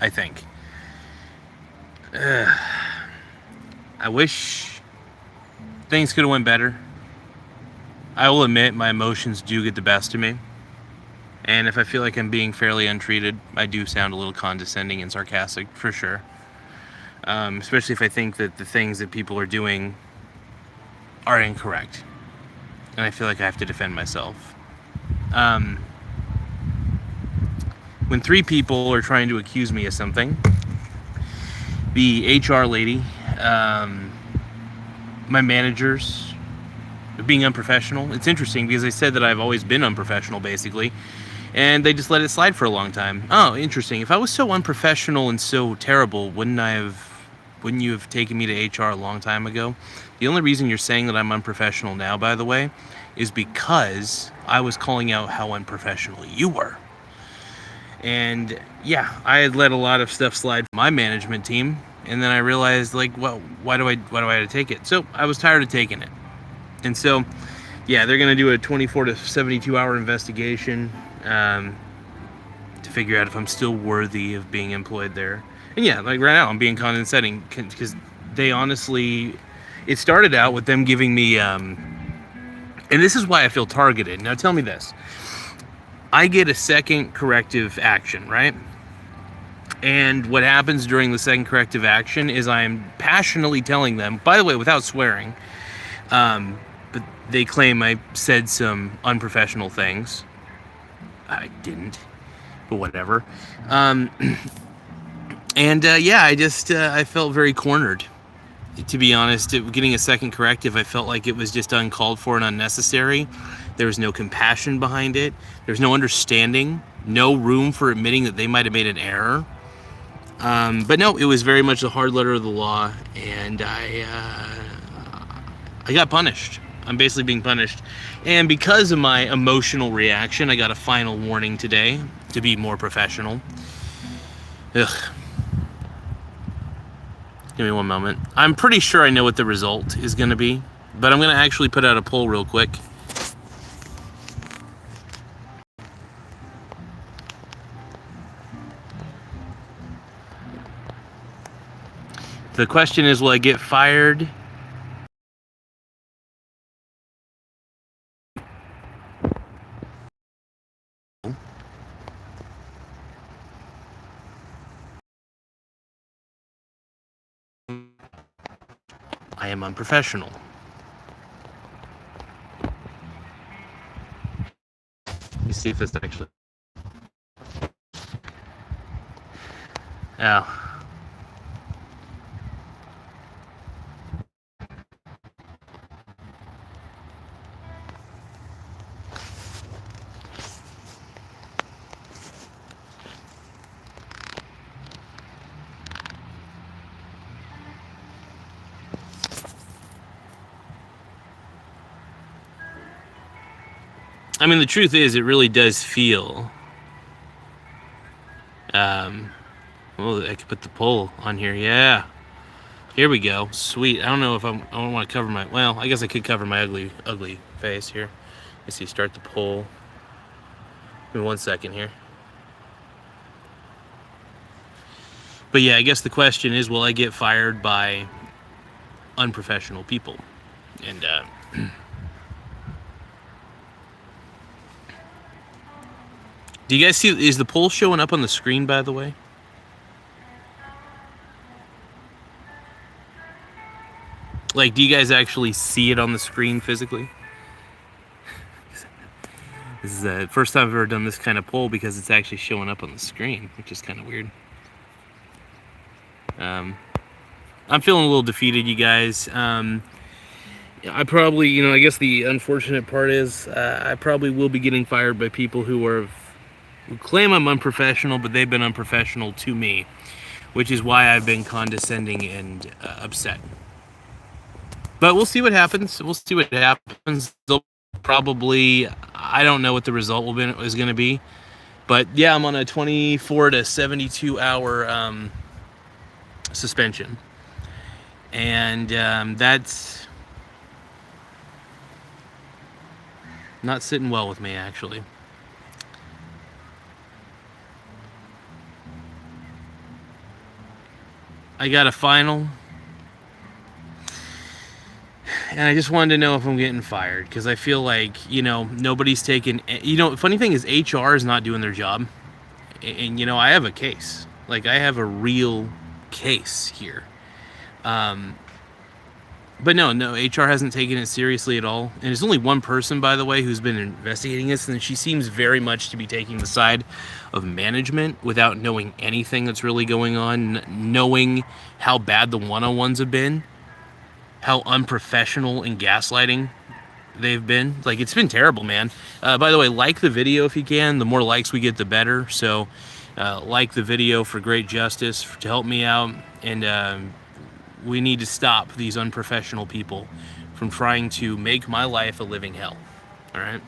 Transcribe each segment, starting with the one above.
I think. I wish things could have went better. I will admit my emotions do get the best of me. And if I feel like I'm being fairly untreated, I do sound a little condescending and sarcastic, for sure. Especially if I think that the things that people are doing are incorrect. And I feel like I have to defend myself. Um, when three people are trying to accuse me of something, the HR lady, my managers, being unprofessional. It's interesting because they said that I've always been unprofessional, basically, and they just let it slide for a long time. Oh, interesting. If I was so unprofessional and so terrible, wouldn't you have taken me to HR a long time ago? The only reason you're saying that I'm unprofessional now, by the way, is because I was calling out how unprofessional you were. And yeah, I had let a lot of stuff slide from my management team, and then I realized, like, well, why do I have to take it? So I was tired of taking it. And so, yeah, they're going to do a 24 to 72 hour investigation to figure out if I'm still worthy of being employed there. And yeah, like right now, I'm being condescending because they honestly, it started out with them giving me, and this is why I feel targeted. Now, tell me this. I get a second corrective action, right? And what happens during the second corrective action is I'm passionately telling them, by the way, without swearing, but they claim I said some unprofessional things. I didn't, but whatever. Yeah, I felt very cornered. To be honest, getting a second corrective, I felt like it was just uncalled for and unnecessary. There was no compassion behind it. There's no understanding, no room for admitting that they might have made an error. But no, it was very much the hard letter of the law, and I got punished. I'm basically being punished. And because of my emotional reaction, I got a final warning today to be more professional. Ugh. Give me one moment. I'm pretty sure I know what the result is going to be, but I'm going to actually put out a poll real quick. The question is, will I get fired? I am unprofessional. Let me see if this actually... Oh. I mean, the truth is, it really does feel... well, I could put the poll on here. Yeah. Here we go. Sweet. I don't know if I don't want to cover my... Well, I guess I could cover my ugly face here. Let's see. Start the poll. Give me 1 second here. But yeah, I guess the question is, will I get fired by unprofessional people? And do you guys see, is the poll showing up on the screen, by the way? Like, do you guys actually see it on the screen physically? This is the first time I've ever done this kind of poll because it's actually showing up on the screen, which is kind of weird. I'm feeling a little defeated, you guys. I probably, I guess the unfortunate part is I probably will be getting fired by people who claim I'm unprofessional, but they've been unprofessional to me, which is why I've been condescending and upset. But we'll see what happens. They'll probably, I don't know what the result is going to be. But yeah, I'm on a 24 to 72 hour suspension. And that's not sitting well with me, actually. I got a final, and I just wanted to know if I'm getting fired, because I feel like, nobody's taken. Funny thing is, HR is not doing their job, and I have a case. Like, I have a real case here. But no, HR hasn't taken it seriously at all. And there's only one person, by the way, who's been investigating this, and she seems very much to be taking the side of management without knowing anything that's really going on, knowing how bad the one-on-ones have been, how unprofessional and gaslighting they've been. Like, it's been terrible, man. By the way, like the video if you can. The more likes we get, the better. So, like the video for great justice, to help me out. And we need to stop these unprofessional people from trying to make my life a living hell. All right?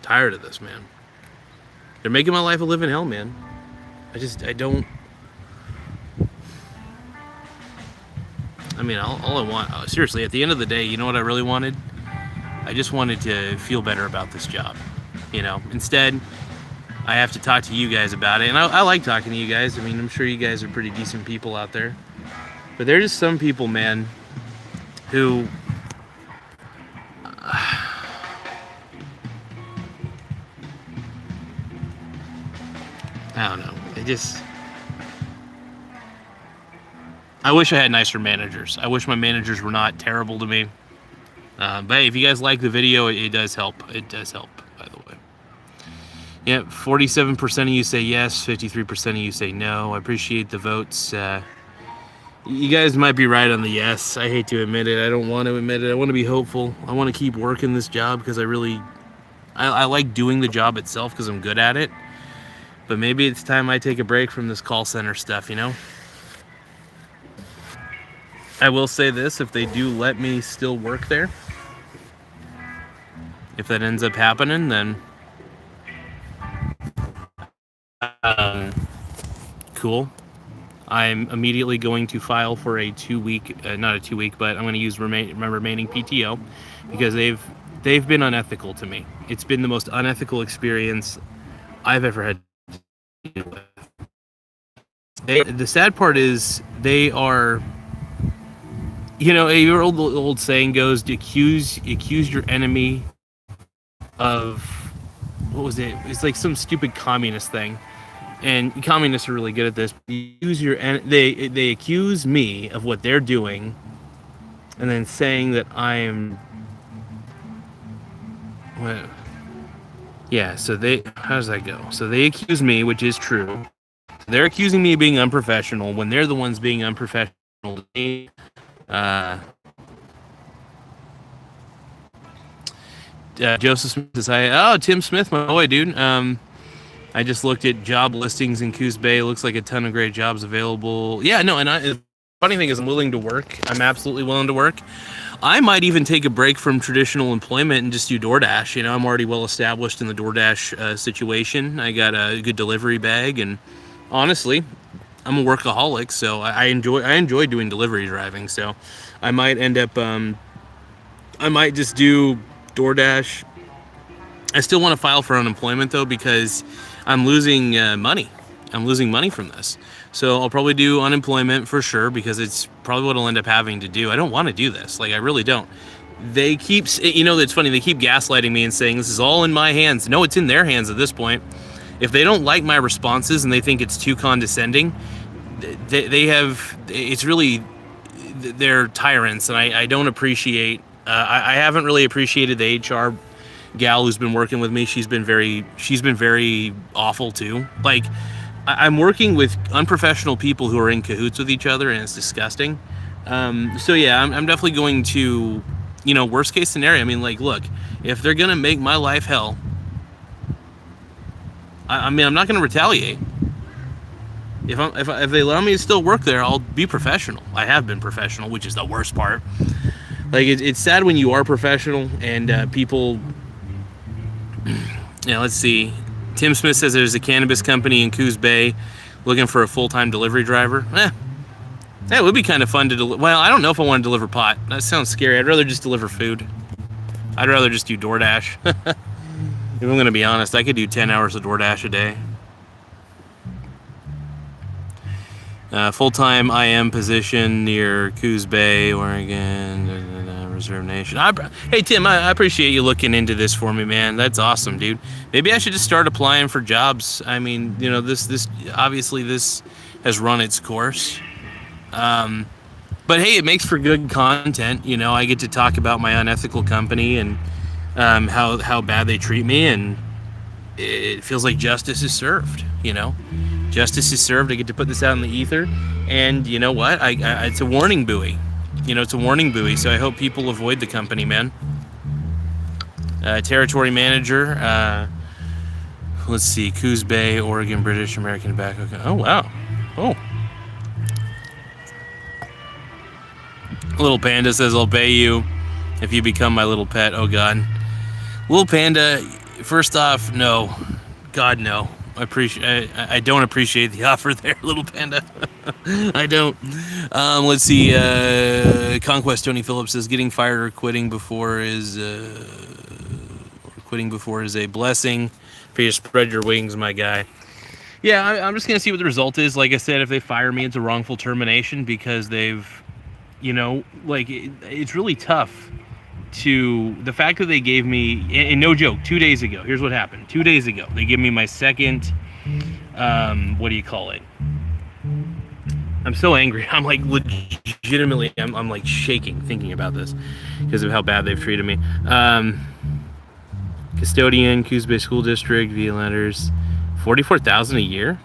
Tired of this, man. They're making my life a living hell, man. I don't. I mean, all I want, seriously, at the end of the day, you know what I really wanted? I just wanted to feel better about this job. Instead, I have to talk to you guys about it. And I like talking to you guys. I mean, I'm sure you guys are pretty decent people out there. But there's just some people, man, who I don't know. I wish I had nicer managers. I wish my managers were not terrible to me. But hey, if you guys like the video, it does help. It does help, by the way. Yeah, 47% of you say yes, 53% of you say no. I appreciate the votes. You guys might be right on the yes. I hate to admit it. I don't want to admit it. I want to be hopeful. I want to keep working this job because I like doing the job itself because I'm good at it. But maybe it's time I take a break from this call center stuff, I will say this, if they do let me still work there, if that ends up happening, then cool. I'm immediately going to file for a 2-week, not a 2-week, but I'm going to use my remaining PTO because they've been unethical to me. It's been the most unethical experience I've ever had to deal with. The sad part is they are, your old saying goes, accuse your enemy of, what was it? It's like some stupid communist thing. And communists are really good at this. They accuse me of what they're doing, and then saying that I'm. Well, yeah. So how does that go? So they accuse me, which is true. They're accusing me of being unprofessional when they're the ones being unprofessional to me. Joseph Smith says, Tim Smith, my boy, dude. I just looked at job listings in Coos Bay. It looks like a ton of great jobs available. Yeah, no, and the funny thing is I'm willing to work. I'm absolutely willing to work. I might even take a break from traditional employment and just do DoorDash. I'm already well established in the DoorDash situation. I got a good delivery bag, and honestly, I'm a workaholic, so I enjoy doing delivery driving. So I might end up, I might just do DoorDash. I still want to file for unemployment though, because I'm losing money. I'm losing money from this. So I'll probably do unemployment for sure, because it's probably what I'll end up having to do. I don't want to do this. Like, I really don't. They keep, it's funny. They keep gaslighting me and saying this is all in my hands. No, it's in their hands at this point. If they don't like my responses and they think it's too condescending, it's really, they're tyrants. And I don't appreciate, I haven't really appreciated the HR gal who's been working with me. She's been very awful too. Like, I'm working with unprofessional people who are in cahoots with each other, and it's disgusting. So yeah, I'm definitely going to, worst case scenario. I mean, like, look, if they're gonna make my life hell, I'm not gonna retaliate. If they allow me to still work there, I'll be professional. I have been professional, which is the worst part. Like, it's sad when you are professional and people. Yeah, let's see. Tim Smith says there's a cannabis company in Coos Bay looking for a full-time delivery driver. That would be kind of fun to deliver. Well, I don't know if I want to deliver pot. That sounds scary. I'd rather just deliver food. I'd rather just do DoorDash. If I'm going to be honest, I could do 10 hours of DoorDash a day. Full-time IM position near Coos Bay, Oregon, Reserve Nation. Hey, Tim, I appreciate you looking into this for me, man. That's awesome, dude. Maybe I should just start applying for jobs. I mean, this obviously this has run its course. But hey, it makes for good content. I get to talk about my unethical company and how bad they treat me, and it feels like justice is served. Justice is served. I get to put this out in the ether, and you know what? It's a warning buoy. It's a warning buoy. So I hope people avoid the company, man. Territory manager. Let's see, Coos Bay, Oregon, British American Tobacco. Oh wow. Oh. Little Panda says, I'll pay you if you become my little pet. Oh, God. Little Panda, first off, no. God, no. I don't appreciate the offer there, Little Panda. I don't. Let's see. Conquest Tony Phillips says, getting fired or quitting before is a blessing. For you to spread your wings, my guy. Yeah, I'm just going to see what the result is. Like I said, if they fire me, it's a wrongful termination because they've... it's really tough the fact that they gave me, and no joke, 2 days ago, here's what happened. 2 days ago, they gave me my second, what do you call it? I'm so angry. I'm like legitimately, I'm like shaking thinking about this because of how bad they've treated me. Custodian, Coos Bay School District, via letters, $44,000 a year.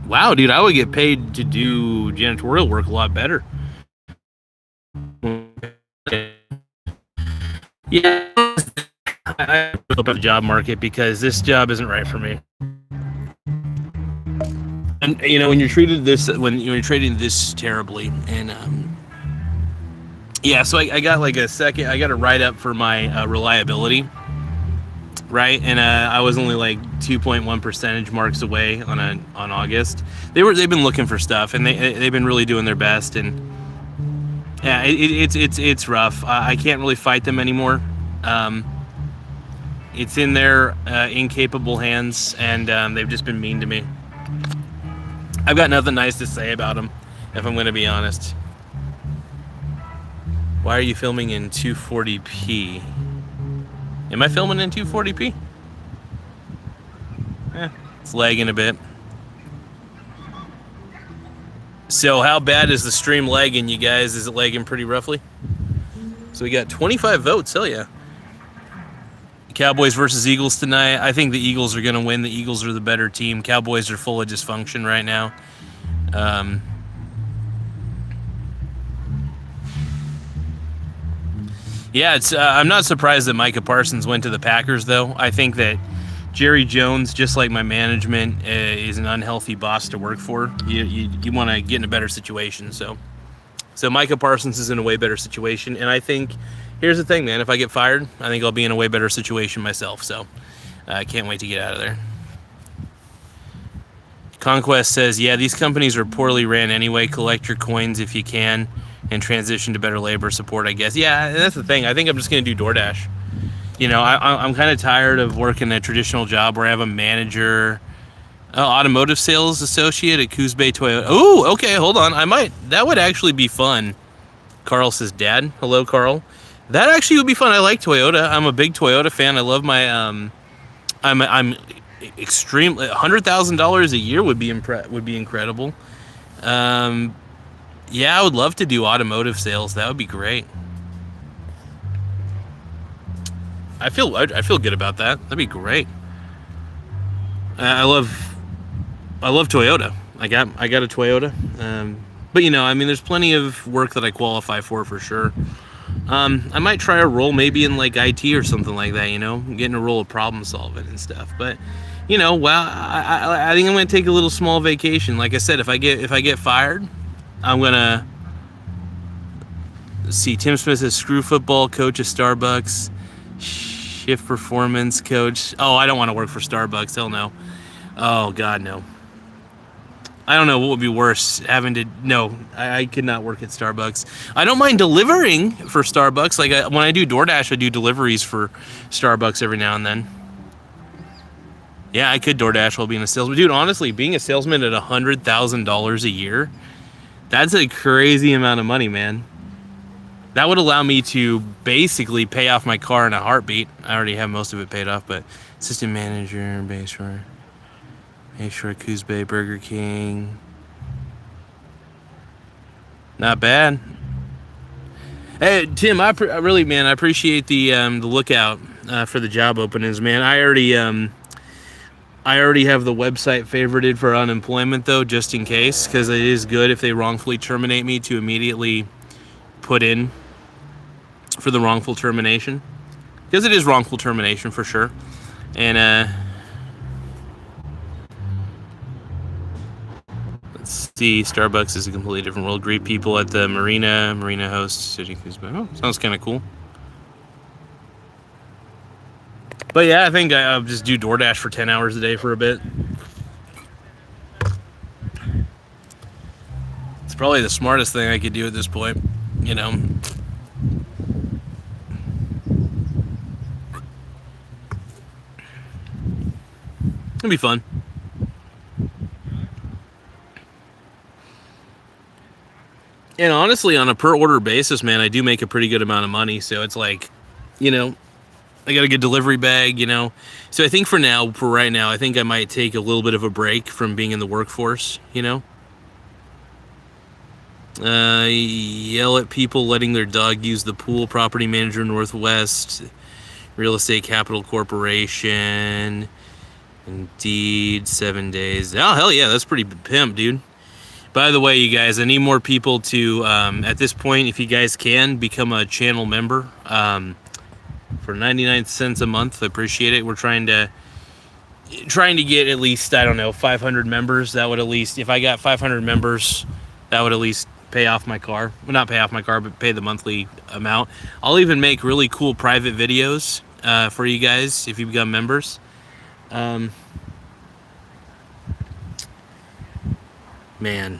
Wow, dude, I would get paid to do janitorial work a lot better. Yeah, I about the job market because this job isn't right for me. And when you're treated this terribly, and so I got like I got a write up for my reliability, right? And I was only like 2.1 percentage marks away on August. They've been looking for stuff, and they've been really doing their best, and. Yeah, it's rough. I can't really fight them anymore. It's in their incapable hands, and they've just been mean to me. I've got nothing nice to say about them, if I'm going to be honest. Why are you filming in 240p? Am I filming in 240p? It's lagging a bit. So how bad is the stream lagging, you guys? Is it lagging pretty roughly? So we got 25 votes. Hell yeah. Cowboys versus Eagles tonight. I think the Eagles are going to win. The Eagles are the better team. Cowboys are full of dysfunction right now. Yeah, I'm not surprised that Micah Parsons went to the Packers, though. I think that Jerry Jones, just like my management, is an unhealthy boss to work for. You want to get in a better situation. So Micah Parsons is in a way better situation. And I think, here's the thing, man. If I get fired, I think I'll be in a way better situation myself. So I can't wait to get out of there. Conquest says, yeah, these companies are poorly ran anyway. Collect your coins if you can and transition to better labor support, I guess. Yeah, that's the thing. I think I'm just going to do DoorDash. I'm kind of tired of working a traditional job where I have a manager, automotive sales associate at Coos Bay Toyota. Oh, okay, hold on. That would actually be fun. Carl says, Dad. Hello, Carl. That actually would be fun. I like Toyota. I'm a big Toyota fan. I love my, I'm extremely, $100,000 a year would be incredible. Yeah, I would love to do automotive sales. That would be great. I feel good about that. That'd be great. I love Toyota. I got a Toyota. But there's plenty of work that I qualify for sure. I might try a role maybe in like IT or something like that. Getting a role of problem solving and stuff. But I think I'm gonna take a little small vacation. Like I said, if I get fired, I'm gonna see. Tim Smith says screw football, coach of Starbucks. Shift performance coach. Oh, I don't want to work for Starbucks. Hell no. Oh, God, no. I don't know what would be worse. I could not work at Starbucks. I don't mind delivering for Starbucks. Like when I do DoorDash, I do deliveries for Starbucks every now and then. Yeah, I could DoorDash while being a salesman. Dude, honestly, being a salesman at $100,000 a year, that's a crazy amount of money, man. That would allow me to basically pay off my car in a heartbeat. I already have most of it paid off, but assistant manager, Bayshore, Coos Bay, Burger King. Not bad. Hey, Tim, I really, man, I appreciate the lookout for the job openings, man. I already have the website favorited for unemployment, though, just in case, because it is good if they wrongfully terminate me to immediately put in for the wrongful termination, because it is wrongful termination for sure. And let's see, Starbucks is a completely different world. Greet people at the marina host city. Oh, sounds kind of cool. But yeah, I think I'll just do DoorDash for 10 hours a day for a bit. It's probably the smartest thing I could do at this point, you know. It'll be fun. And honestly, on a per order basis, man, I do make a pretty good amount of money. So it's like, you know, I got a good delivery bag, you know. So I think for right now, I think I might take a little bit of a break from being in the workforce, you know. Yell at people letting their dog use the pool. Property manager, Northwest Real Estate Capital Corporation. Indeed, 7 days. Oh, hell yeah, that's pretty pimp, dude. By the way, you guys, I need more people to, at this point, if you guys can, become a channel member for 99 cents a month. I appreciate it. We're trying to get at least, I don't know, 500 members. That would at least, if I got 500 members, that would at least pay off my car. Well, not pay off my car, but pay the monthly amount. I'll even make really cool private videos for you guys if you become members. Man.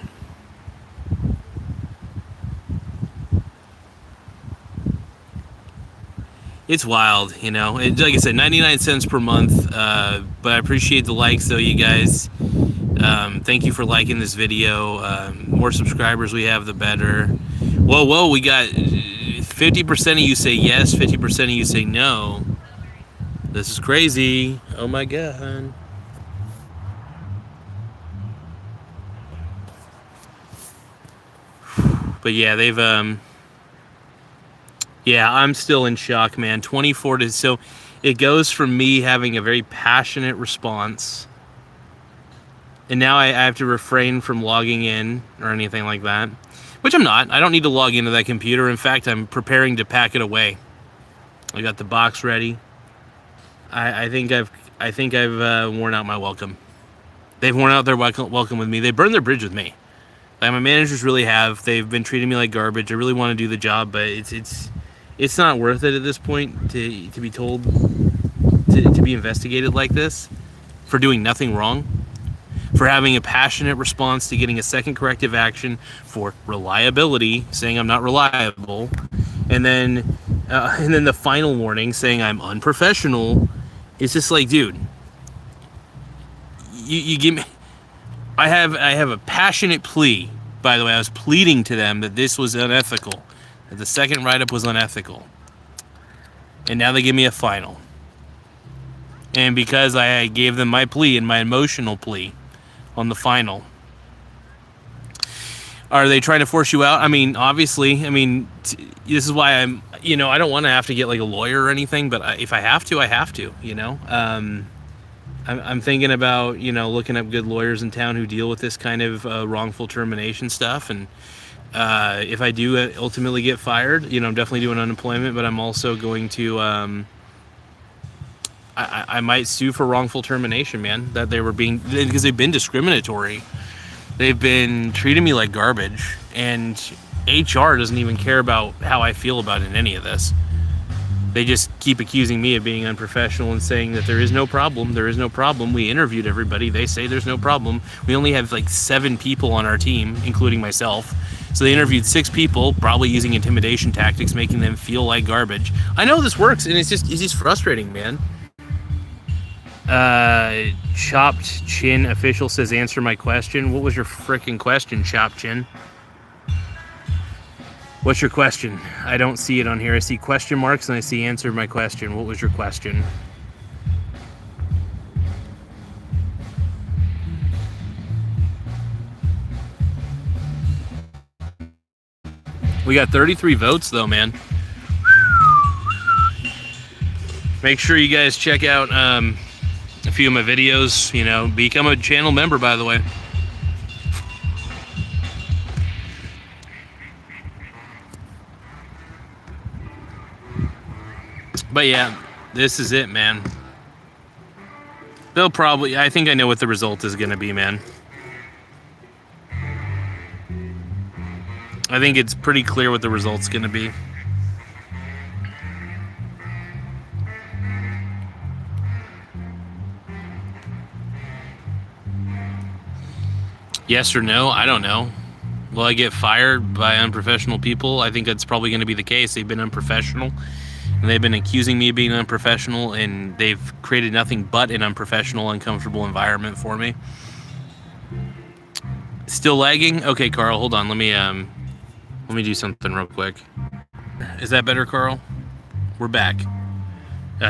It's wild, you know. Like I said, 99 cents per month. But I appreciate the likes, though, you guys. Thank you for liking this video. More subscribers we have, the better. Whoa, we got 50% of you say yes, 50% of you say no. This is crazy. Oh my god. But yeah, they've yeah, I'm still in shock, man. 24 to, so it goes from me having a very passionate response, and now I have to refrain from logging in or anything like that, which I'm not. I don't need to log into that computer. In fact, I'm preparing to pack it away. I got the box ready. I think I've worn out my welcome. They've worn out their welcome with me. They burned their bridge with me. Like, my managers really have. They've been treating me like garbage. I really want to do the job, but it's not worth it at this point to be told to be investigated like this for doing nothing wrong, for having a passionate response to getting a second corrective action for reliability, saying I'm not reliable, and then the final warning saying I'm unprofessional. It's just like, dude, you give me. I have a passionate plea. By the way, I was pleading to them that this was unethical, that the second write-up was unethical, and now they give me a final. And because I gave them my plea and my emotional plea on the final, are they trying to force you out? I mean, obviously. I mean, this is why I'm. You know, I don't want to have to get like a lawyer or anything, but if I have to, I have to. You know. I'm thinking about, you know, looking up good lawyers in town who deal with this kind of wrongful termination stuff. And if I do ultimately get fired, you know, I'm definitely doing unemployment, but I'm also going to, I might sue for wrongful termination, man, that they were because they've been discriminatory. They've been treating me like garbage, and HR doesn't even care about how I feel about it in any of this. They just keep accusing me of being unprofessional and saying that there is no problem. There is no problem. We interviewed everybody. They say there's no problem. We only have like 7 people on our team, including myself. So they interviewed 6 people, probably using intimidation tactics, making them feel like garbage. I know this works, and it's just frustrating, man. Chopped Chin official says, answer my question. What was your freaking question, Chopped Chin? What's your question? I don't see it on here. I see question marks and I see answer my question. What was your question? We got 33 votes though, man. Make sure you guys check out a few of my videos. You know, become a channel member, by the way. But yeah, this is it, man. They'll probably, I think I know what the result is going to be, man. I think it's pretty clear what the result's going to be. Yes or no? I don't know. Will I get fired by unprofessional people? I think that's probably going to be the case. They've been unprofessional, and they've been accusing me of being unprofessional, and they've created nothing but an unprofessional, uncomfortable environment for me. Still lagging? Okay, Carl, hold on. Let me do something real quick. Is that better, Carl? We're back.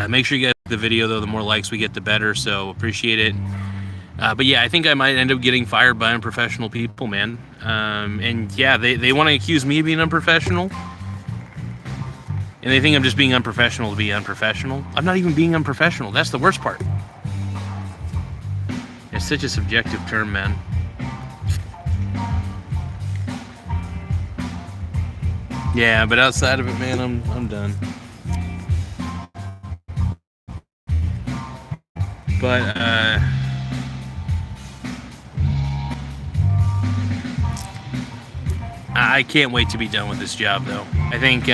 Make sure you guys like the video, though. The more likes we get, the better, so appreciate it. But yeah, I think I might end up getting fired by unprofessional people, man. And yeah, they want to accuse me of being unprofessional. And they think I'm just being unprofessional to be unprofessional. I'm not even being unprofessional. That's the worst part. It's such a subjective term, man. Yeah, but outside of it, man, I'm done. But I can't wait to be done with this job, though. I think.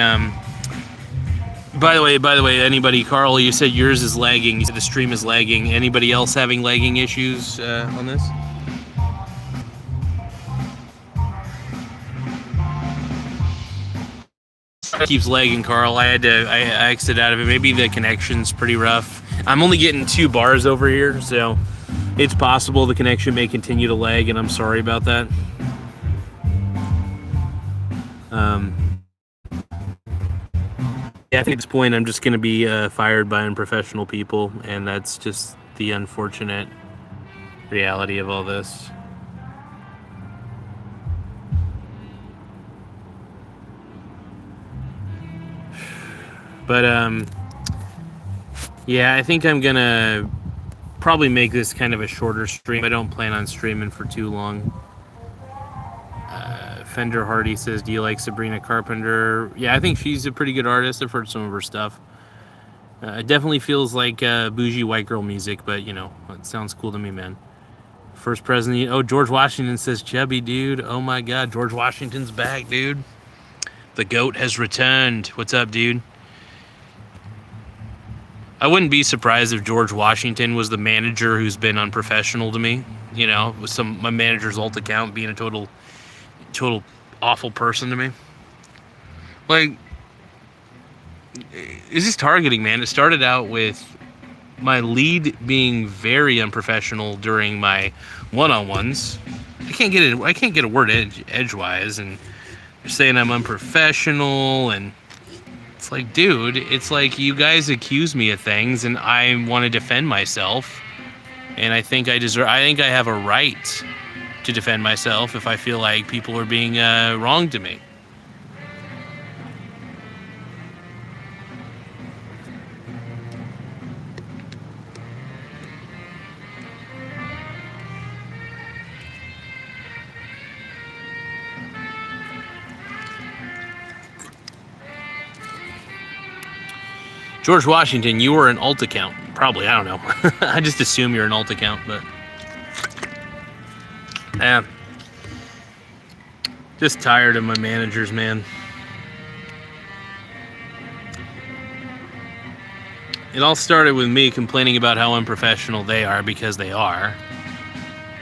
By the way, anybody, Carl, you said yours is lagging. You said the stream is lagging. Anybody else having lagging issues on this? It keeps lagging, Carl. I exit out of it. Maybe the connection's pretty rough. I'm only getting 2 bars over here, so it's possible the connection may continue to lag, and I'm sorry about that. Yeah, I think at this point I'm just going to be fired by unprofessional people, and that's just the unfortunate reality of all this. But yeah, I think I'm gonna probably make this kind of a shorter stream. I don't plan on streaming for too long. Fender Hardy says, do you like Sabrina Carpenter? Yeah, I think she's a pretty good artist. I've heard some of her stuff. It definitely feels like bougie white girl music, but you know, it sounds cool to me, man. First president. Oh, George Washington says, chubby dude. Oh my God, George Washington's back, dude. The GOAT has returned. What's up, dude? I wouldn't be surprised if George Washington was the manager who's been unprofessional to me. You know, with my manager's alt account being a total awful person to me. Like, it's just targeting, man. It started out with my lead being very unprofessional during my one-on-ones. I can't get a word edgewise, and they're saying I'm unprofessional, and it's like, dude, it's like you guys accuse me of things, and I want to defend myself, and I think I have a right to defend myself if I feel like people are being wrong to me. George Washington, you were an alt account. Probably, I don't know. I just assume you're an alt account, but yeah. Just tired of my managers, man. It all started with me complaining about how unprofessional they are, because they are.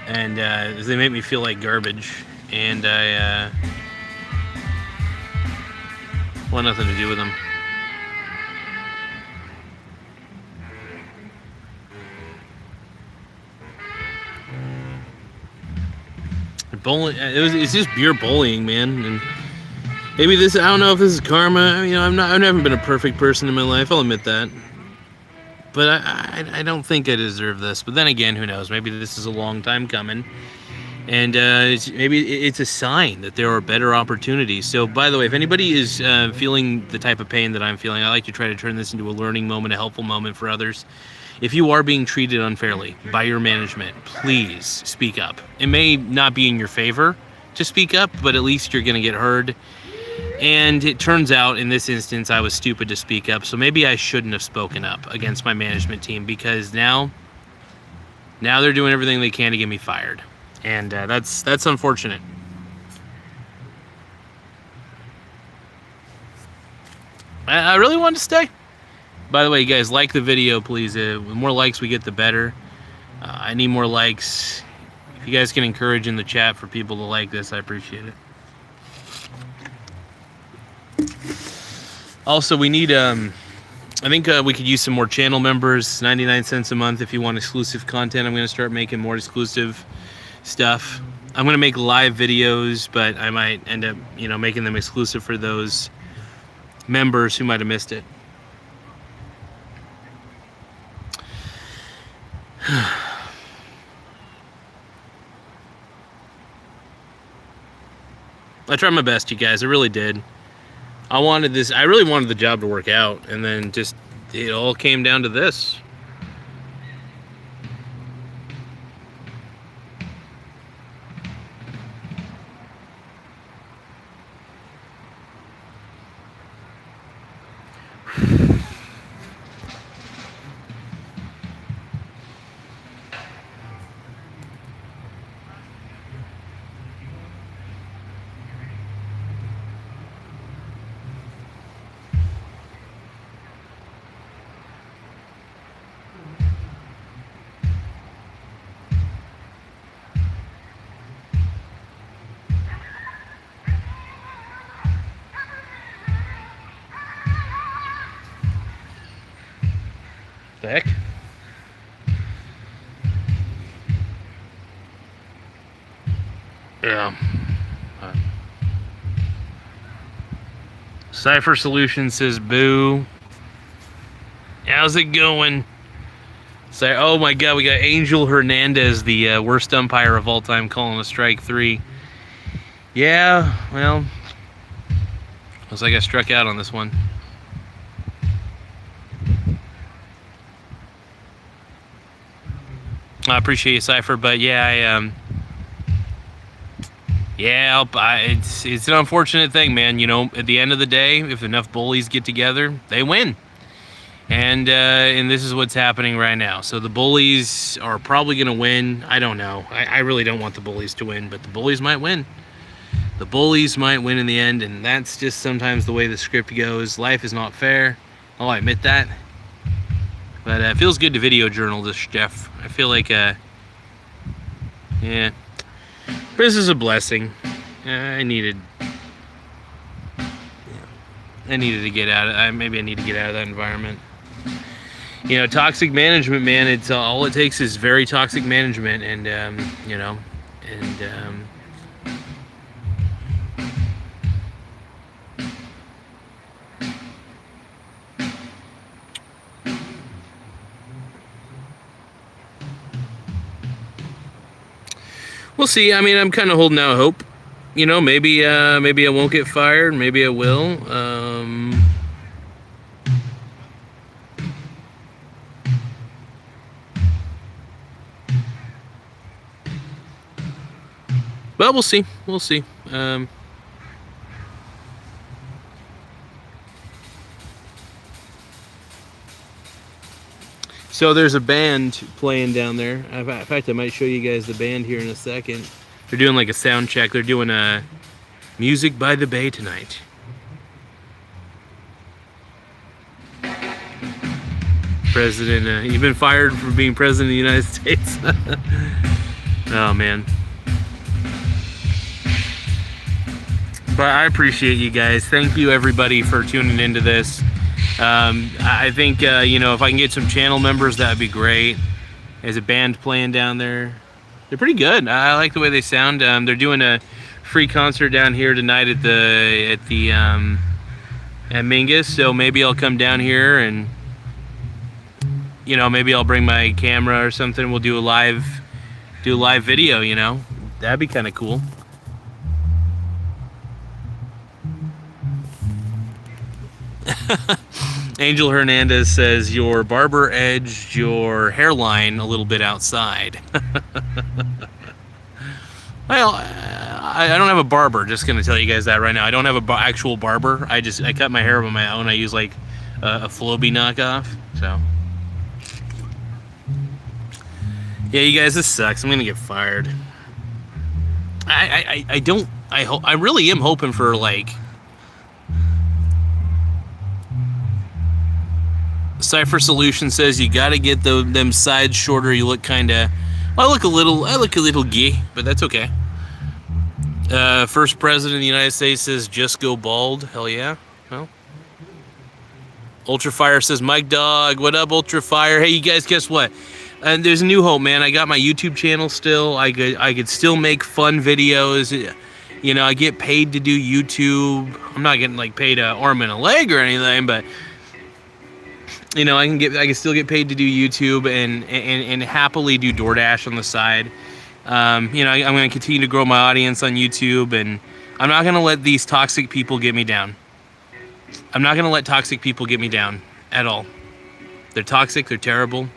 And they make me feel like garbage. And I want nothing to do with them. Bowling. It's just pure bullying, man. And maybe this. I don't know if this is karma. You know, I haven't been a perfect person in my life. I'll admit that. But I don't think I deserve this. But then again, who knows? Maybe this is a long time coming. And maybe it's a sign that there are better opportunities. So, by the way, if anybody is feeling the type of pain that I'm feeling, I like to try to turn this into a learning moment, a helpful moment for others. If you are being treated unfairly by your management, please speak up. It may not be in your favor to speak up, but at least you're going to get heard. And it turns out, in this instance, I was stupid to speak up. So maybe I shouldn't have spoken up against my management team, because now they're doing everything they can to get me fired. And that's unfortunate. I really wanted to stay. By the way, you guys, like the video, please. The more likes we get, the better. I need more likes. If you guys can encourage in the chat for people to like this, I appreciate it. Also, we need, I think we could use some more channel members. 99 cents a month if you want exclusive content. I'm going to start making more exclusive stuff. I'm going to make live videos, but I might end up, making them exclusive for those members who might have missed it. I tried my best, you guys. I really did. I really wanted the job to work out, and then just it all came down to this. The heck? Yeah. Cypher Solution says boo. How's it going? Say, oh my god, we got Angel Hernandez, the worst umpire of all time, calling a strike 3. Yeah, well, looks like I struck out on this one. I appreciate you, Cypher, but yeah, it's an unfortunate thing, man. At the end of the day, if enough bullies get together, they win. And this is what's happening right now. So the bullies are probably going to win. I don't know. I really don't want the bullies to win, but the bullies might win. The bullies might win in the end, and that's just sometimes the way the script goes. Life is not fair. I'll admit that. But it feels good to video journal this, Jeff. I feel like, yeah. This is a blessing. I needed to get out of. Maybe I need to get out of that environment. Toxic management, man. It's all it takes is very toxic management, and we'll see. I mean, I'm kind of holding out hope. Maybe I won't get fired. Maybe I will. Well, we'll see. We'll see. So there's a band playing down there. In fact, I might show you guys the band here in a second. They're doing like a sound check. They're doing a music by the bay tonight. President, you've been fired for being president of the United States. Oh man. But I appreciate you guys. Thank you everybody for tuning into this. I think, if I can get some channel members, that would be great. There's a band playing down there. They're pretty good. I like the way they sound. They're doing a free concert down here tonight at Mingus, so maybe I'll come down here and maybe I'll bring my camera or something. We'll do a live video. That'd be kind of cool. Angel Hernandez says your barber edged your hairline a little bit outside. Well, I don't have a barber. Just gonna tell you guys that right now. I don't have an actual barber. I cut my hair on my own. I use like a Floby knockoff. So yeah, you guys, this sucks. I'm gonna get fired. I really am hoping for like. Cypher Solution says you gotta get them sides shorter. You look kinda. Well, I look a little gay, but that's okay. First president of the United States says just go bald. Hell yeah. Well. Ultrafire says Mike Dog. What up, Ultrafire? Hey, you guys, guess what? And there's a new hope, man. I got my YouTube channel still. I could still make fun videos. I get paid to do YouTube. I'm not getting like paid an arm and a leg or anything, but I can still get paid to do YouTube and happily do DoorDash on the side. I'm going to continue to grow my audience on YouTube, and I'm not going to let these toxic people get me down. I'm not going to let toxic people get me down at all. They're toxic. They're terrible.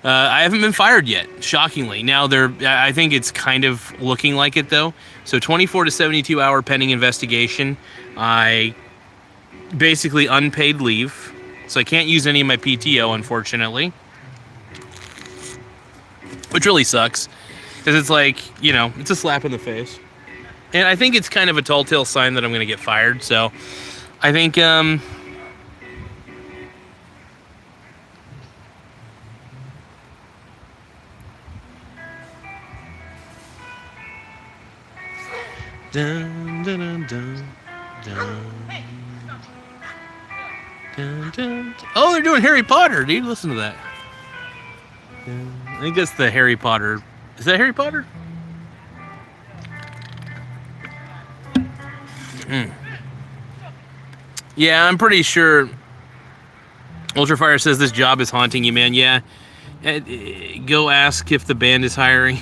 I haven't been fired yet, shockingly. Now, I think it's kind of looking like it, though. So 24 to 72 hour pending investigation. I basically unpaid leave, so I can't use any of my PTO, unfortunately, which really sucks because it's like it's a slap in the face, and I think it's kind of a tall tale sign that I'm going to get fired. So I think dun, dun, dun, dun, dun. Dun, dun. Oh, they're doing Harry Potter, dude. Listen to that. I think that's the Harry Potter. Is that Harry Potter? Yeah, I'm pretty sure. Ultrafire says this job is haunting you, man. Yeah. Go ask if the band is hiring.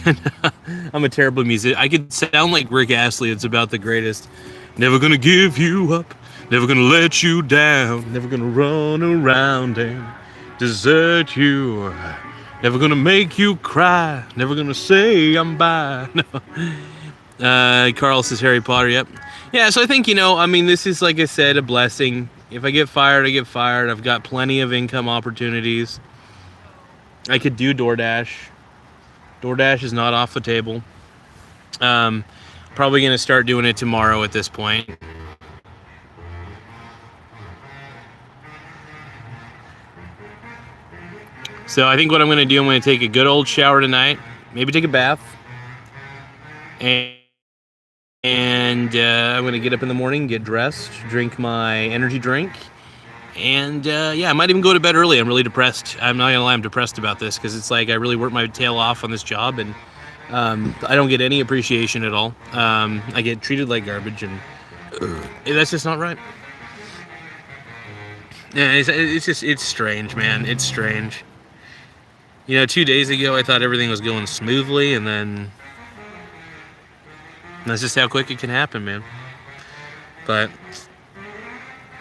I'm a terrible musician. I could sound like Rick Astley. It's about the greatest. Never gonna give you up. Never gonna let you down. Never gonna run around and desert you. Never gonna make you cry. Never gonna say I'm by. No. Carl says Harry Potter. Yep. Yeah. So I think this is, like I said, a blessing. If I get fired, I get fired. I've got plenty of income opportunities. I could do DoorDash. DoorDash is not off the table. Probably gonna start doing it tomorrow at this point. So I think what I'm going to do, I'm going to take a good old shower tonight, maybe take a bath, and I'm going to get up in the morning, get dressed, drink my energy drink, and I might even go to bed early. I'm really depressed. I'm not going to lie, I'm depressed about this because it's like I really worked my tail off on this job, and I don't get any appreciation at all. I get treated like garbage, and that's just not right. Yeah, it's strange, man. It's strange. 2 days ago, I thought everything was going smoothly, and then that's just how quick it can happen, man. But,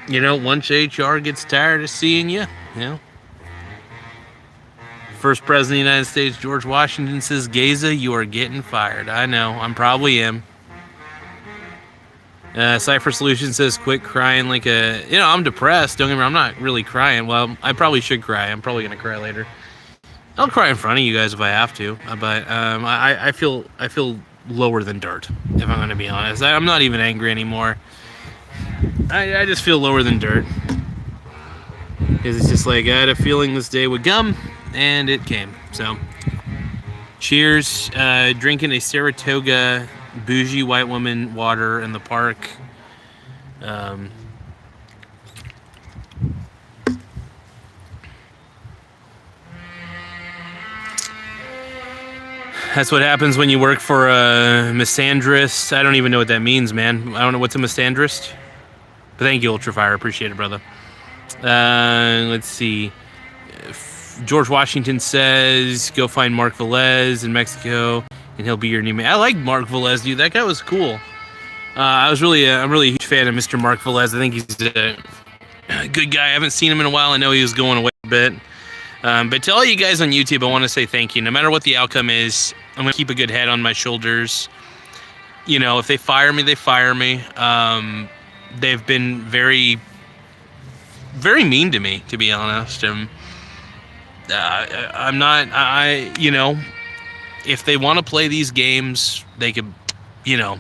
once HR gets tired of seeing you, First President of the United States, George Washington, says, Garza, you are getting fired. I know, I'm probably am. Cypher Solution says, quit crying like a... I'm depressed. Don't get me wrong, I'm not really crying. Well, I probably should cry. I'm probably going to cry later. I'll cry in front of you guys if I have to, but I feel lower than dirt, if I'm going to be honest. I'm not even angry anymore. I just feel lower than dirt. Because it's just like, I had a feeling this day would come, and it came. So, cheers. Drinking a Saratoga bougie white woman water in the park. That's what happens when you work for a misandrist. I don't even know what that means, man. I don't know what's a misandrist. But thank you, Ultrafire. Appreciate it, brother. Let's see. George Washington says, go find Mark Velez in Mexico, and he'll be your new man. I like Mark Velez, dude. That guy was cool. I'm really a huge fan of Mr. Mark Velez. I think he's a good guy. I haven't seen him in a while. I know he was going away a bit. But to all you guys on YouTube, I want to say thank you. No matter what the outcome is, I'm going to keep a good head on my shoulders. You know, if they fire me, they fire me. They've been very, very mean to me, to be honest. And I'm not, you know, if they want to play these games, they could, you know,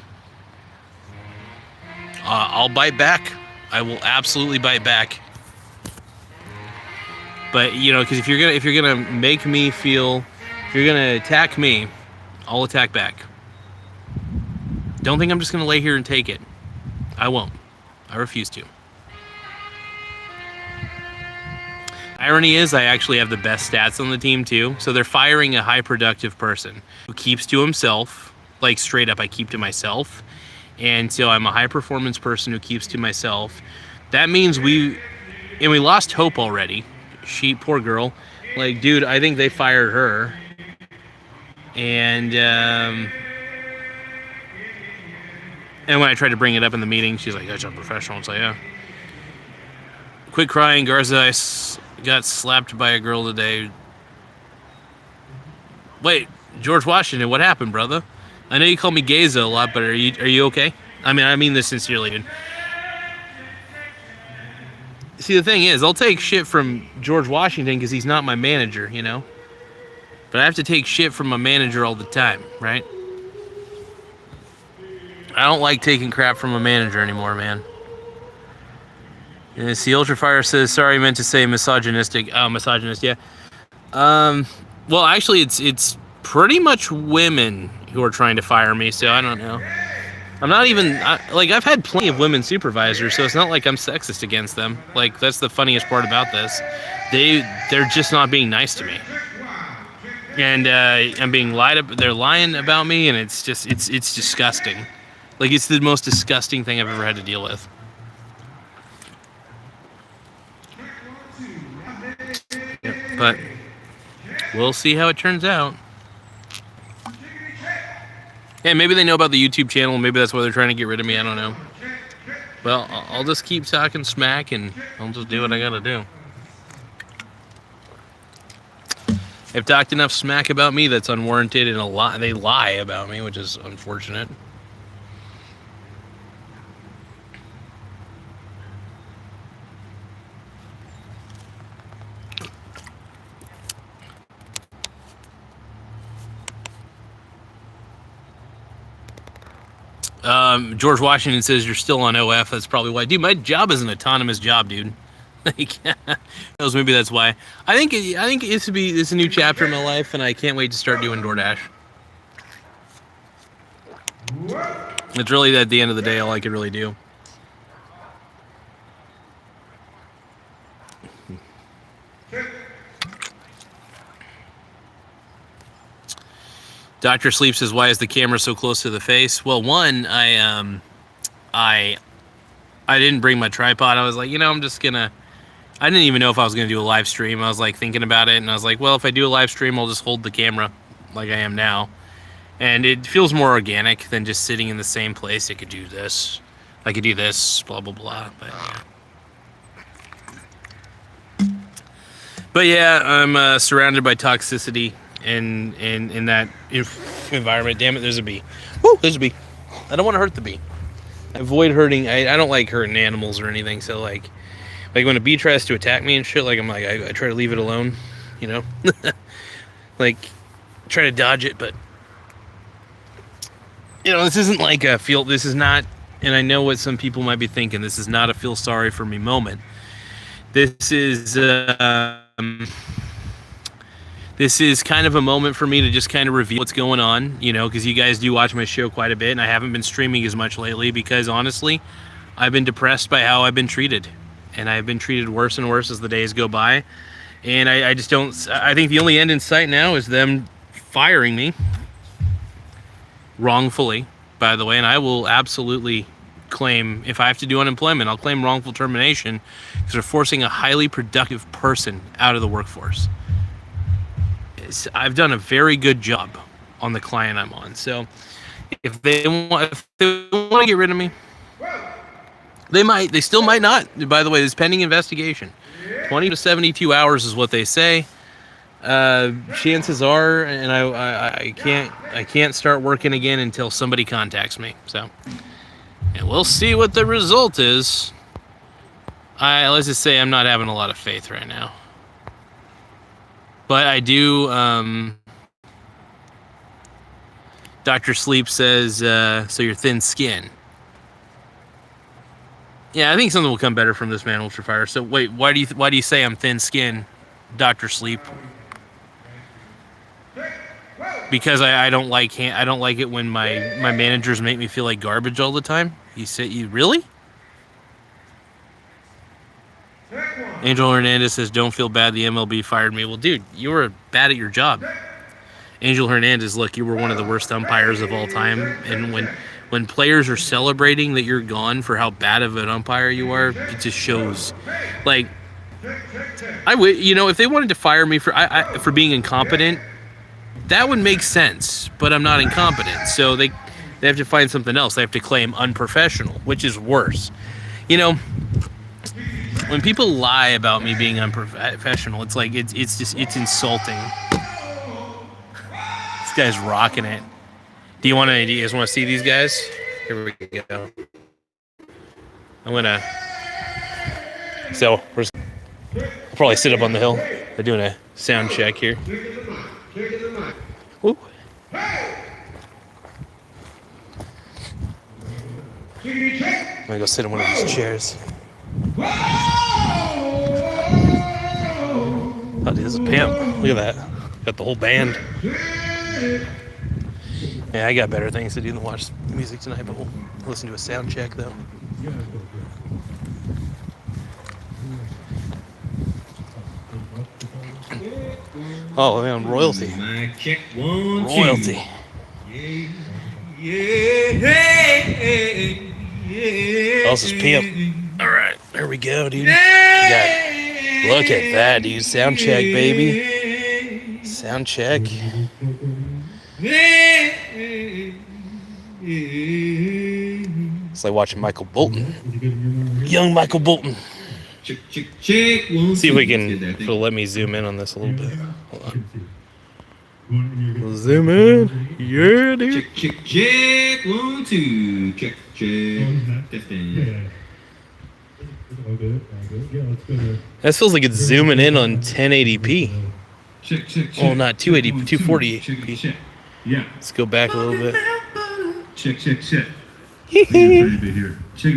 I'll bite back. I will absolutely bite back. But, you know, because if you're gonna make me feel, if you're gonna attack me, I'll attack back. Don't think I'm just gonna lay here and take it. I won't. I refuse to. Irony is, I actually have the best stats on the team too. So they're firing a high productive person who keeps to himself, like straight up, I keep to myself. And so I'm a high performance person who keeps to myself. That means we lost hope already. She, poor girl. Like, dude, I think they fired her. And when I tried to bring it up in the meeting, she's like, that's unprofessional. It's like, yeah. Quit crying, Garza. I got slapped by a girl today. Wait, George Washington, what happened, brother? I know you call me Garza a lot, but are you okay? I mean this sincerely, dude. See, the thing is, I'll take shit from George Washington because he's not my manager, you know? But I have to take shit from my manager all the time, right? I don't like taking crap from a manager anymore, man. And see, Ultrafire says, sorry, I meant to say misogynistic. Oh, misogynist, yeah. Well, actually, it's pretty much women who are trying to fire me, so I don't know. I'm not even, I've had plenty of women supervisors, so it's not like I'm sexist against them. Like, that's the funniest part about this. They're just not being nice to me. And I'm being they're lying about me, and it's just, it's disgusting. Like, it's the most disgusting thing I've ever had to deal with. But we'll see how it turns out. Yeah, maybe they know about the YouTube channel. Maybe that's why they're trying to get rid of me. I don't know. Well, I'll just keep talking smack, and I'll just do what I gotta do. They've talked enough smack about me that's unwarranted, and they lie about me, which is unfortunate. George Washington says you're still on OF. That's probably why. Dude, my job is an autonomous job, dude. Like, knows, maybe that's why. I think it's a new chapter in my life, and I can't wait to start doing DoorDash. It's really, at the end of the day, all I could really do. Dr. Sleep says, why is the camera so close to the face? Well, one, I didn't bring my tripod. I was like, I'm just gonna, I didn't even know if I was gonna do a live stream. I was like thinking about it, and I was like, well, if I do a live stream, I'll just hold the camera like I am now. And it feels more organic than just sitting in the same place. I could do this, blah, blah, blah. But yeah, I'm surrounded by toxicity. In that environment. Damn it, there's a bee. Woo, there's a bee. I don't want to hurt the bee. I avoid hurting. I don't like hurting animals or anything. So like when a bee tries to attack me and shit, like I try to leave it alone, like try to dodge it. But this isn't like a feel. This is not. And I know what some people might be thinking. This is not a feel sorry for me moment. This is. This is kind of a moment for me to just kind of reveal what's going on, because you guys do watch my show quite a bit, and I haven't been streaming as much lately because, honestly, I've been depressed by how I've been treated. And I've been treated worse and worse as the days go by. And I just don't... I think the only end in sight now is them firing me. wrongfully, by the way, and I will absolutely claim, if I have to do unemployment, I'll claim wrongful termination because they're forcing a highly productive person out of the workforce. I've done a very good job on the client I'm on. So if they want to get rid of me, they might. They still might not. By the way, there's pending investigation. 20 to 72 hours is what they say. Chances are, and I can't start working again until somebody contacts me. So, and we'll see what the result is. Let's just say I'm not having a lot of faith right now. But I do. Dr. Sleep says, so you're thin skin. Yeah, I think something will come better from this man, Ultrafire. So wait, why do you say I'm thin skin, Dr. Sleep? Because I don't like it when my managers make me feel like garbage all the time. You really? Angel Hernandez says, don't feel bad, the MLB fired me. Well, dude, you were bad at your job. Angel Hernandez, look, you were one of the worst umpires of all time. And when players are celebrating that you're gone for how bad of an umpire you are, it just shows. Like, if they wanted to fire me for being incompetent, that would make sense. But I'm not incompetent, so they have to find something else. They have to claim unprofessional, which is worse. When people lie about me being unprofessional, it's like it's insulting. This guy's rocking it. Do you guys want to see these guys? Here we go. I'll probably sit up on the hill. They're doing a sound check here. Ooh. I'm gonna go sit in one of these chairs. Oh, dude, this is a pimp. Look at that. Got the whole band. Yeah, I got better things to do than watch music tonight, but we'll listen to a sound check, though. Oh, man, royalty. Royalty. Oh, this is pimp. All right, there we go, dude. Look at that, dude. Sound check, baby. Sound check. It's like watching Michael Bolton. Young Michael Bolton. Check. See if we can, if it'll let me zoom in on this a little bit. Hold on. We'll zoom in. Yeah, dude. Check. 1, 2. Check. Testing. That feels like it's zooming in on 1080p. Check. Oh, not 280p, 240p. Yeah. Let's go back a little bit. Check. Here. Check.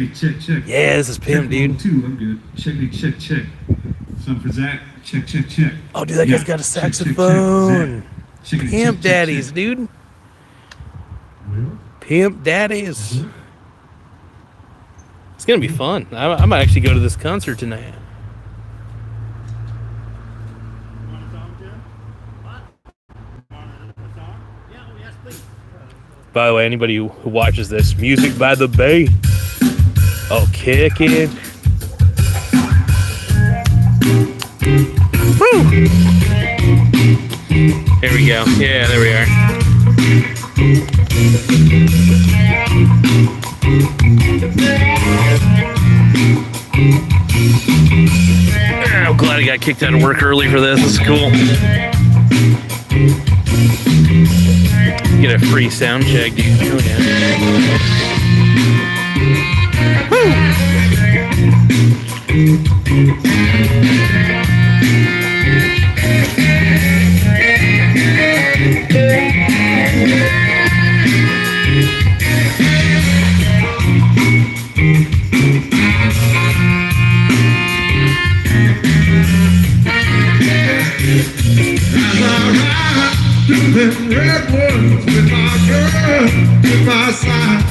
Yeah, this is pimp, dude. 2, I'm good. Check. Something for Zach. Check. Oh, dude, that guy's got a saxophone. Pimp daddies, dude. Pimp daddies. It's gonna be fun. I might actually go to this concert tonight. By the way, anybody who watches this, Music by the Bay. Oh, kick it. Woo! Here we go. Yeah, there we are. I'm glad I got kicked out of work early for this. This is cool. Get a free sound check, dude. Oh, yeah. Woo! Redwoods with my girl to my side.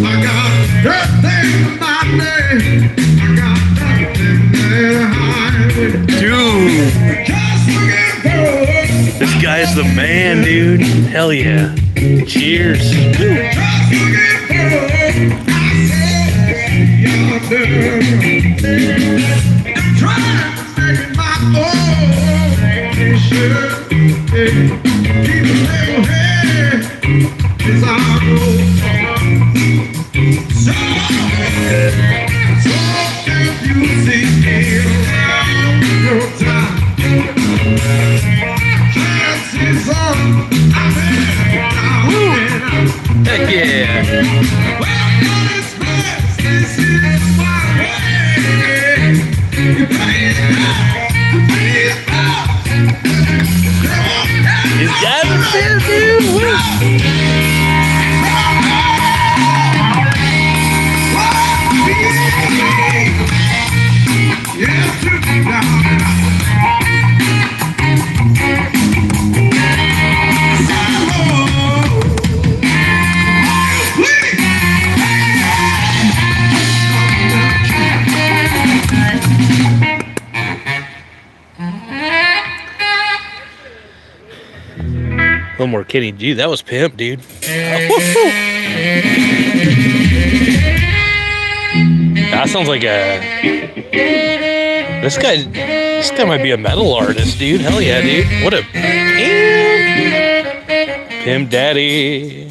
I got everything in my name. I got nothing that I hide. Dude, this guy's the man, dude. Hell yeah. Cheers. Just looking for I'm trying to make my own nation. Keep a level head as I go. So if you see me around your time, chances are I'm Heck yeah. well, it's best, this is my way. You pay it back, These guys are fair, dude. Woo. A little more kidding. Dude, that was pimp, dude. That sounds like a... This guy might be a metal artist, dude. Hell yeah, dude. What a pimp. Pimp daddy.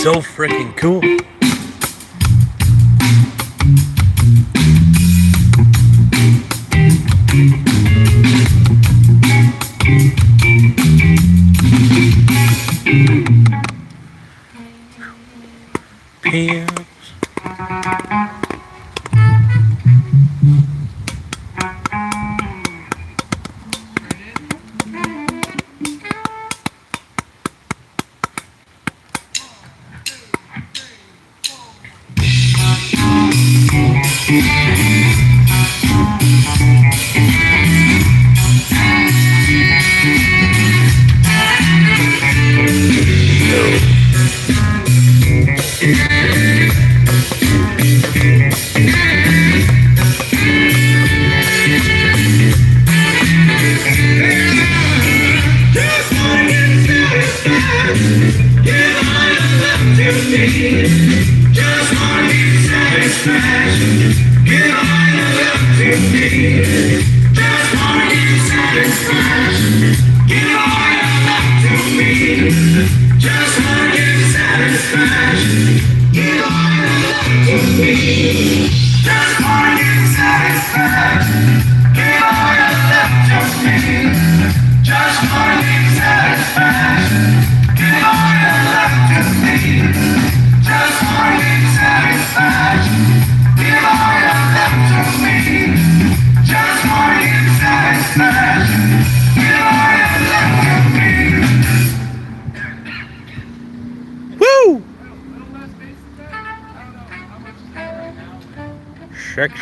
So freaking cool. Pimps.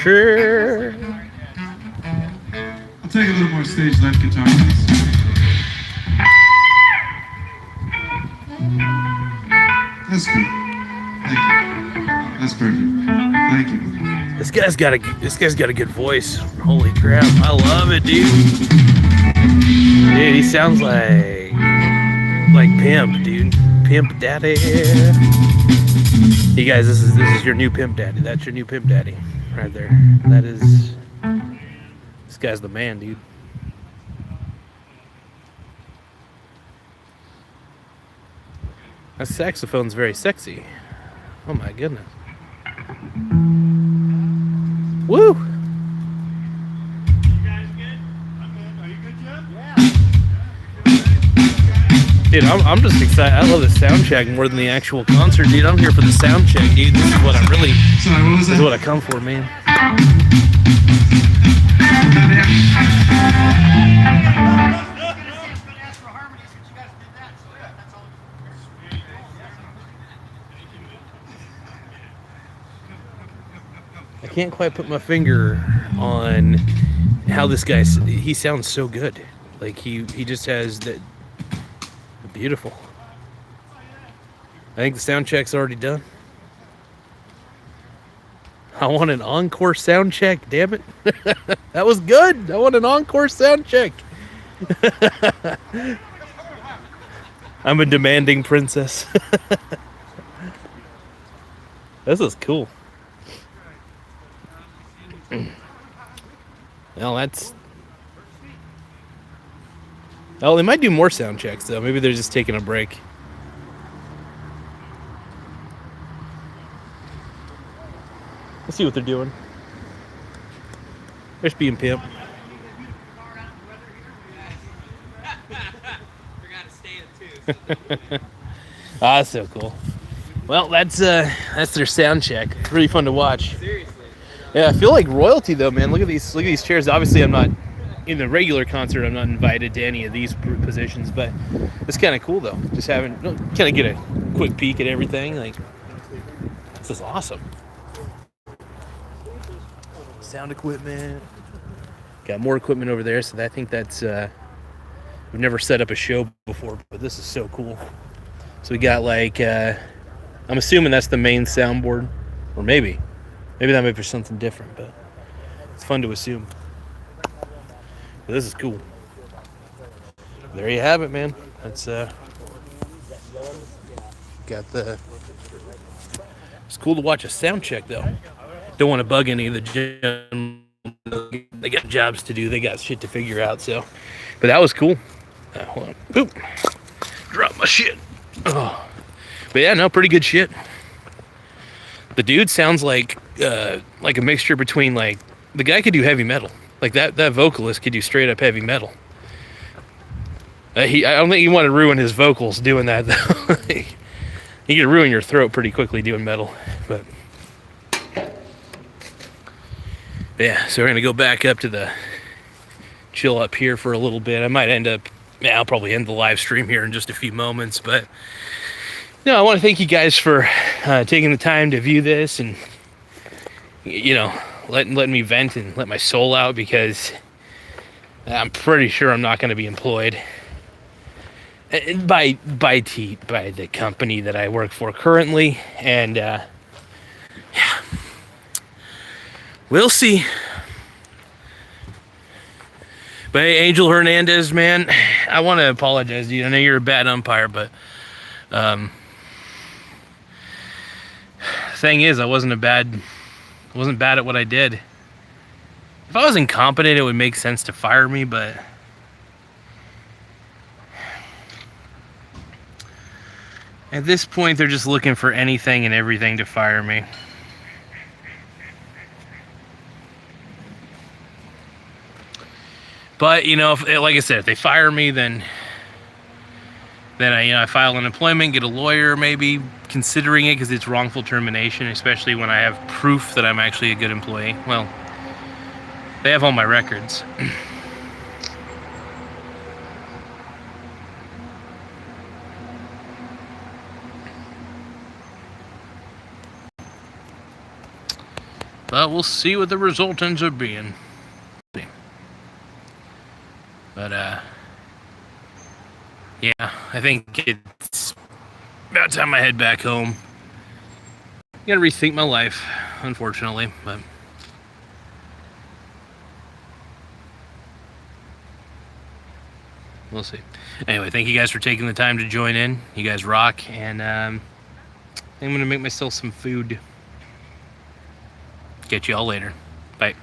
Sure. I'll take a little more stage left guitar, please. That's good. Thank you. That's perfect. Thank you. This guy's got a good voice. Holy crap. I love it, dude. Dude, he sounds like Pimp, dude. Pimp Daddy. Hey guys, this is your new Pimp Daddy. That's your new Pimp Daddy. Right there. That is... This guy's the man, dude. That saxophone's very sexy. Oh my goodness. Woo! You guys good? I'm good. Are you good, Jeff? Yeah. Dude, I'm just excited. I love the sound check more than the actual concert, dude. I'm here for the sound check, dude. This is what I really... Sorry, what was This is that? what I come for, man. I can't quite put my finger on how this guy, he sounds so good. Like he just has that beautiful. I think the sound check's already done. I want an encore sound check, damn it. That was good. I want an encore sound check. I'm a demanding princess. This is cool. Well, that's... Oh, they might do more sound checks, though. Maybe they're just taking a break. Let's see what they're doing. There's being pimp. Ah, that's so cool. Well, that's their sound check. Really fun to watch. Seriously. Yeah, I feel like royalty though, man. Look at these chairs. Obviously, I'm not in the regular concert. I'm not invited to any of these positions, but it's kind of cool though. Just having kind of get a quick peek at everything. Like, this is awesome. Sound equipment. Got more equipment over there, so I think that's. We've never set up a show before, but this is so cool. So we got like, I'm assuming that's the main soundboard, or maybe that might be something different, but it's fun to assume. But this is cool. There you have it, man. That's got the. It's cool to watch a sound check though. Don't want to bug any of the gym. They got jobs to do. They got shit to figure out. So, but that was cool. Hold on. Boop. Drop my shit. Oh. But yeah, no, pretty good shit. The dude sounds like a mixture between like the guy could do heavy metal. Like that vocalist could do straight up heavy metal. I don't think you want to ruin his vocals doing that though. You could ruin your throat pretty quickly doing metal. But yeah, so we're gonna go back up to the chill up here for a little bit. I might end up. Yeah, I'll probably end the live stream here in just a few moments, but no, I want to thank you guys for taking the time to view this and, you know, letting me vent and let my soul out, because I'm pretty sure I'm not going to be employed by the company that I work for currently, and yeah, we'll see. But hey, Angel Hernandez, man, I want to apologize to you. I know you're a bad umpire, but thing is, I wasn't bad at what I did. If I was incompetent, it would make sense to fire me, but at this point, they're just looking for anything and everything to fire me. But, you know, like I said, if they fire me, then I file unemployment, get a lawyer, maybe considering it, because it's wrongful termination, especially when I have proof that I'm actually a good employee. Well, they have all my records. But we'll see what the result ends up being. But, yeah, I think it's about time I head back home. Gotta rethink my life, unfortunately, but we'll see. Anyway, thank you guys for taking the time to join in. You guys rock, and I'm gonna make myself some food. Catch you all later. Bye.